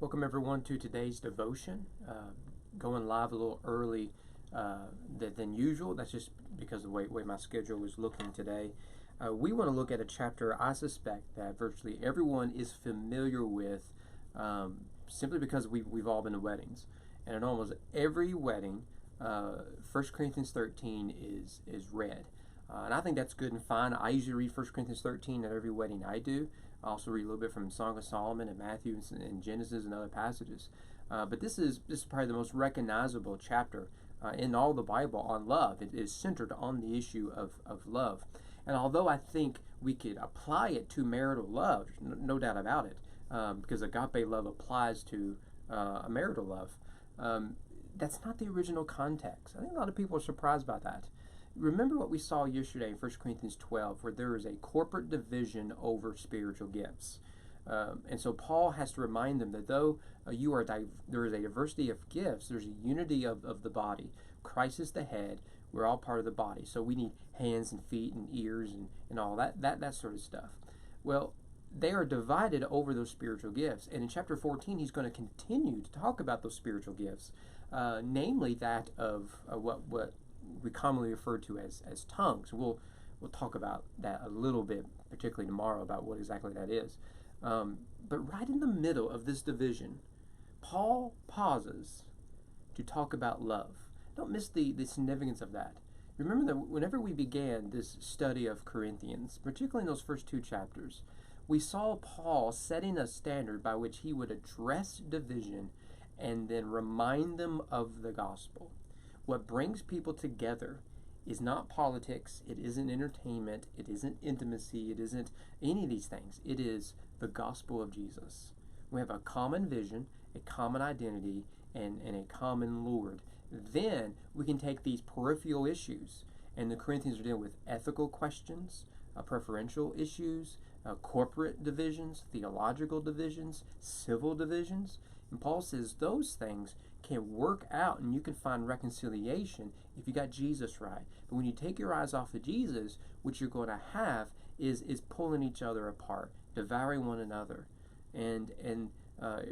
Welcome everyone to today's devotion. Going live a little early than usual. That's just because of the way my schedule was looking today. We want to look at a chapter I suspect that virtually everyone is familiar with, simply because we've all been to weddings. And in almost every wedding, 1 Corinthians 13 is read. And I think that's good and fine. I usually read 1 Corinthians 13 at every wedding I do. I also read a little bit from Song of Solomon and Matthew and Genesis and other passages. But this is probably the most recognizable chapter in all the Bible on love. It is centered on the issue of love. And although I think we could apply it to marital love, no doubt about it, because agape love applies to marital love, that's not the original context. I think a lot of people are surprised by that. Remember what we saw yesterday in 1 Corinthians 12, where there is a corporate division over spiritual gifts. And so Paul has to remind them that though there is a diversity of gifts, there's a unity of the body. Christ is the head. We're all part of the body. So we need hands and feet and ears and all that sort of stuff. Well, they are divided over those spiritual gifts. And in chapter 14, he's going to continue to talk about those spiritual gifts, namely that of what we commonly refer to as tongues. We'll talk about that a little bit, particularly tomorrow, about what exactly that is. But right in the middle of this division, Paul pauses to talk about love. Don't miss the significance of that. Remember that whenever we began this study of Corinthians, particularly in those first two chapters, we saw Paul setting a standard by which he would address division and then remind them of the gospel. What brings people together is not politics, it isn't entertainment, it isn't intimacy, it isn't any of these things. It is the gospel of Jesus. We have a common vision, a common identity, and a common Lord. Then we can take these peripheral issues, and the Corinthians are dealing with ethical questions, preferential issues, corporate divisions, theological divisions, civil divisions. And Paul says those things can work out and you can find reconciliation if you got Jesus right. But when you take your eyes off of Jesus, what you're going to have is pulling each other apart, devouring one another. And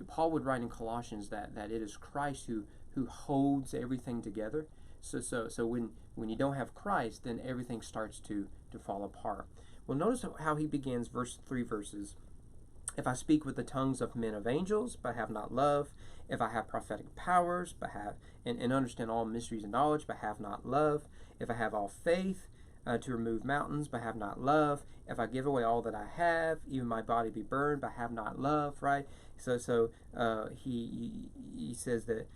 Paul would write in Colossians that it is Christ who holds everything together. So when you don't have Christ, then everything starts to fall apart. Well, notice how he begins three verses. If I speak with the tongues of men of angels, but have not love, if I have prophetic powers, but have and understand all mysteries and knowledge, but have not love, if I have all faith to remove mountains, but have not love, if I give away all that I have, even my body be burned, but have not love, right? So he says that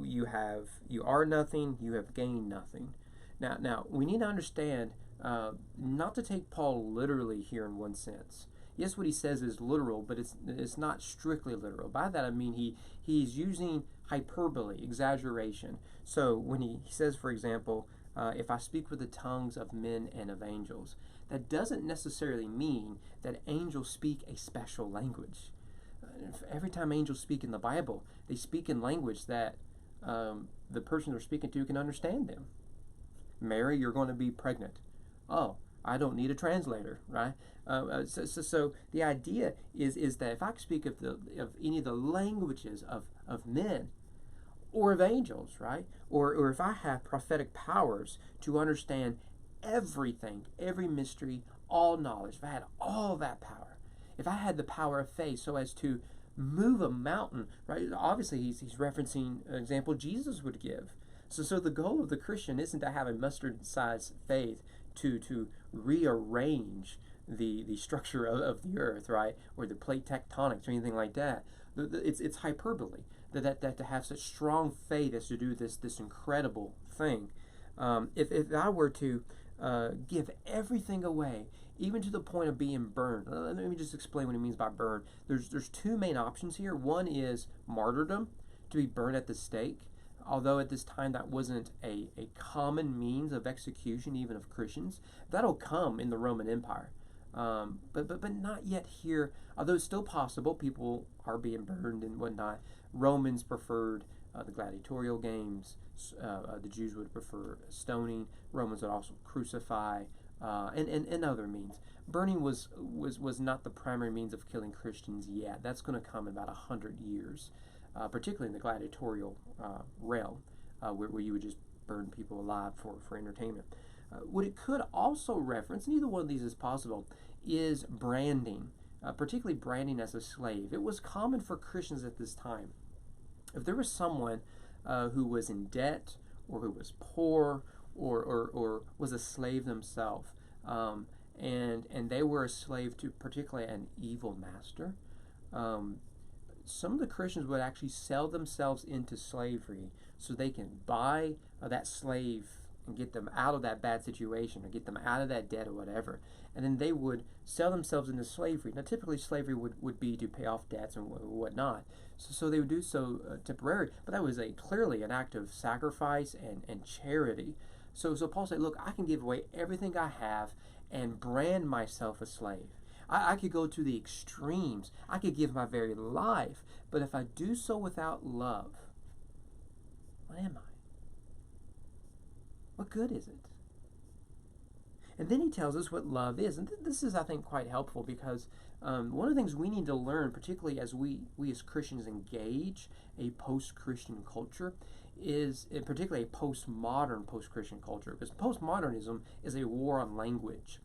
you are nothing, you have gained nothing. Now we need to understand not to take Paul literally here in one sense. Yes, what he says is literal, but it's not strictly literal. By that I mean he's using hyperbole, exaggeration. So when he says, for example, if I speak with the tongues of men and of angels, that doesn't necessarily mean that angels speak a special language. Every time angels speak in the Bible, they speak in language that the person they're speaking to can understand them. Mary, you're going to be pregnant. Oh, I don't need a translator, right? So the idea is that if I speak of any of the languages of men or of angels, right? Or if I have prophetic powers to understand everything, every mystery, all knowledge, if I had all that power, if I had the power of faith so as to move a mountain, right? Obviously he's referencing an example Jesus would give. So the goal of the Christian isn't to have a mustard-sized faith to rearrange the structure of the earth, right, or the plate tectonics or anything like that. It's hyperbole that to have such strong faith as to do this incredible thing. If I were to give everything away, even to the point of being burned. Let me just explain what he means by burn. There's two main options here. One is martyrdom, to be burned at the stake. Although at this time that wasn't a common means of execution, even of Christians. That'll come in the Roman Empire. But not yet here. Although it's still possible, people are being burned and whatnot. Romans preferred the gladiatorial games. The Jews would prefer stoning. Romans would also crucify and other means. burning was not the primary means of killing Christians yet. That's going to come in about 100 years, particularly in the gladiatorial realm, where you would just burn people alive for entertainment. What it could also reference, neither one of these is possible, is branding, particularly branding as a slave. It was common for Christians at this time. If there was someone who was in debt or who was poor or was a slave themselves, and they were a slave to particularly an evil master, some of the Christians would actually sell themselves into slavery so they can buy that slave and get them out of that bad situation or get them out of that debt or whatever. And then they would sell themselves into slavery. Now, typically slavery would be to pay off debts and whatnot. So they would do so temporarily, but that was clearly an act of sacrifice and charity. So Paul said, look, I can give away everything I have and brand myself a slave. I could go to the extremes. I could give my very life. But if I do so without love, what am I? What good is it? And then he tells us what love is. And this is, I think, quite helpful because one of the things we need to learn, particularly as we as Christians engage a post-Christian culture, is particularly a postmodern post-Christian culture, because postmodernism is a war on language.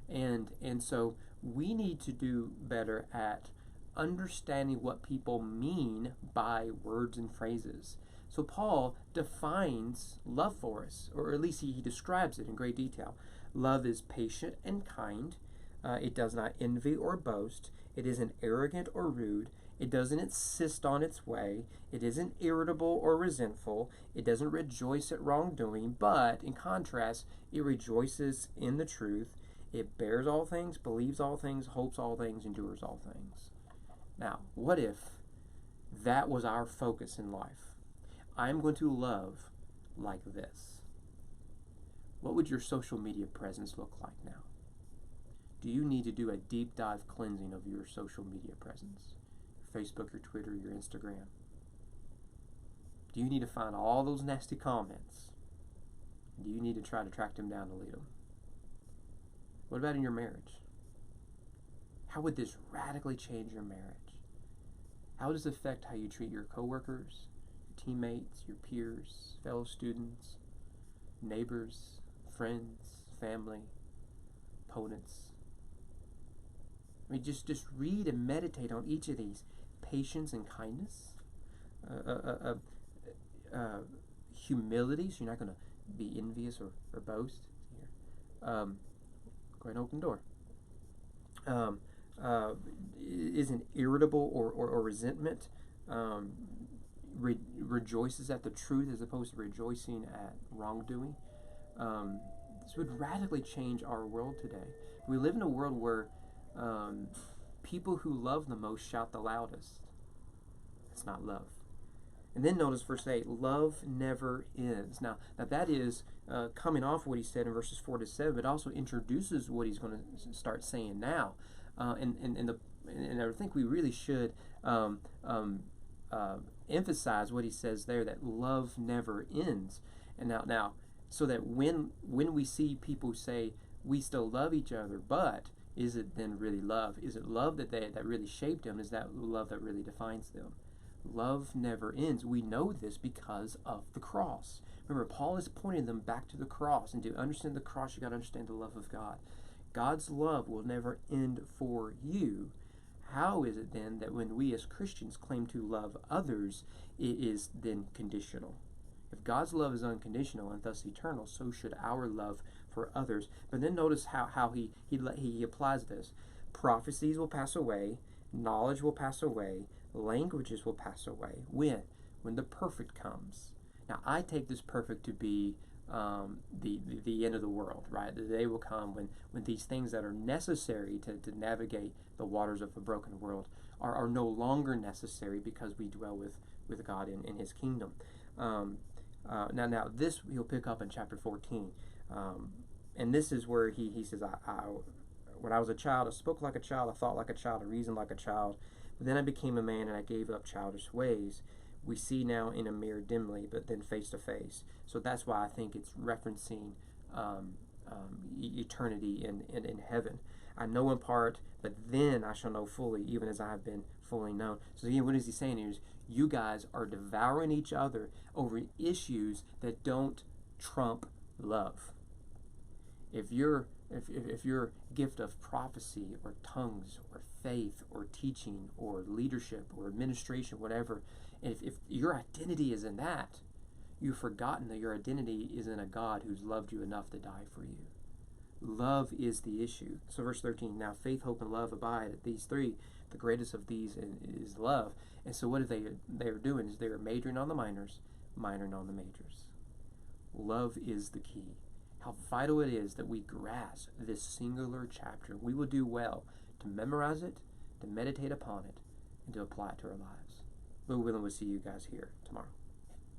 And so we need to do better at understanding what people mean by words and phrases. So Paul defines love for us, or at least he describes it in great detail. Love is patient and kind. It does not envy or boast. It isn't arrogant or rude. It doesn't insist on its way. It isn't irritable or resentful. It doesn't rejoice at wrongdoing, but in contrast, it rejoices in the truth. It bears all things, believes all things, hopes all things, endures all things. Now, what if that was our focus in life? I'm going to love like this. What would your social media presence look like now? Do you need to do a deep dive cleansing of your social media presence? Facebook, your Twitter, your Instagram? Do you need to find all those nasty comments? Do you need to try to track them down and delete them? What about in your marriage? How would this radically change your marriage? How does it affect how you treat your coworkers, your teammates, your peers, fellow students, neighbors, friends, family, opponents? I mean, just read and meditate on each of these. Patience and kindness, humility, so you're not going to be envious or boast. Go ahead and open the door. Isn't irritable or resentment. Rejoices at the truth as opposed to rejoicing at wrongdoing. This would radically change our world today. We live in a world where people who love the most shout the loudest. It's not love. And then notice verse 8, love never ends. Now that is coming off what he said in verses 4 to 7, but also introduces what he's going to start saying now. And I think we really should emphasize what he says there, that love never ends. And now, so that when we see people say we still love each other, but is it then really love? Is it love that really shaped them? Is that love that really defines them? Love never ends. We know this because of the cross. Remember, Paul is pointing them back to the cross. And to understand the cross, you got to understand the love of God. God's love will never end for you. How is it then that when we as Christians claim to love others, it is then conditional? If God's love is unconditional and thus eternal, so should our love for others. But then notice how he applies this. Prophecies will pass away, knowledge will pass away, languages will pass away. When? When the perfect comes. Now, I take this perfect to be the end of the world, right? The day will come when these things that are necessary to navigate the waters of a broken world are no longer necessary because we dwell with God in his kingdom. Now this he'll pick up in chapter 14. And this is where he says, when I was a child, I spoke like a child, I thought like a child, I reasoned like a child. But then I became a man and I gave up childish ways. We see now in a mirror dimly, but then face to face. So that's why I think it's referencing eternity in heaven. I know in part, but then I shall know fully, even as I have been fully known. So again, what is he saying here is you guys are devouring each other over issues that don't trump love. If your gift of prophecy or tongues or faith or teaching or leadership or administration, whatever, if your identity is in that, you've forgotten that your identity is in a God who's loved you enough to die for you. Love is the issue. So verse 13, now faith, hope, and love abide at these three. The greatest of these is love. And so what they are doing is they are majoring on the minors, minoring on the majors. Love is the key. How vital it is that we grasp this singular chapter. We will do well to memorize it, to meditate upon it, and to apply it to our lives. Lord willing, we'll see you guys here tomorrow.